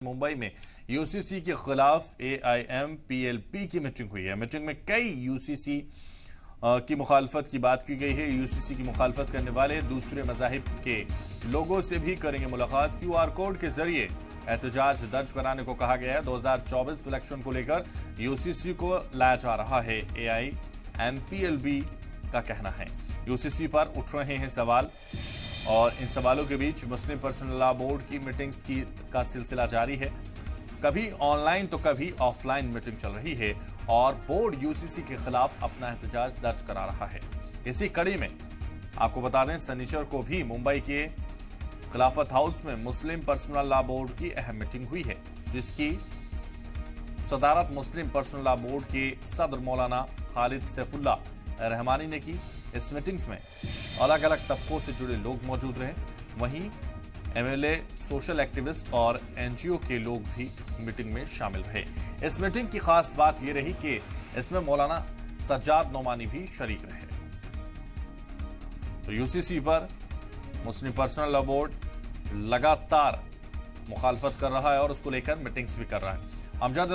मुंबई में यूसीसी के खिलाफ एआईएमपीएलपी की मीटिंग हुई है। मीटिंग में कई यूसीसी की मुखालफत की बात की गई है। यूसीसी की मुखालफत करने वाले दूसरे मज़ाहिब के लोगों से भी करेंगे मुलाकात। क्यूआर कोड के जरिए एहतजाज दर्ज कराने को कहा गया है। 2024 इलेक्शन को लेकर यूसीसी को लाया जा रहा है, एआईएमपीएलबी का कहना है। यूसीसी पर उठ रहे हैं सवाल और इन सवालों के बीच मुस्लिम पर्सनल लॉ बोर्ड की मीटिंग का सिलसिला जारी है। कभी ऑनलाइन तो कभी ऑफलाइन मीटिंग चल रही है और बोर्ड यूसीसी के खिलाफ अपना एहतजाज दर्ज करा रहा है। इसी कड़ी में आपको बता दें, शनिचर को भी मुंबई के खिलाफत हाउस में मुस्लिम पर्सनल लॉ बोर्ड की अहम मीटिंग हुई है, जिसकी सदारत मुस्लिम पर्सनल लॉ बोर्ड के सदर मौलाना खालिद सैफुल्लाह रहमानी ने की। इस मीटिंग्स में अलग अलग तबकों से जुड़े लोग मौजूद रहे। वहीं एमएलए, सोशल एक्टिविस्ट और एनजीओ के लोग भी मीटिंग में शामिल रहे। इस मीटिंग की खास बात यह रही कि इसमें मौलाना सज्जाद नोमानी भी शरीक रहे। तो यूसीसी पर मुस्लिम पर्सनल लॉ बोर्ड लगातार मुखालफत कर रहा है और उसको लेकर मीटिंग्स भी कर रहा है। अमजद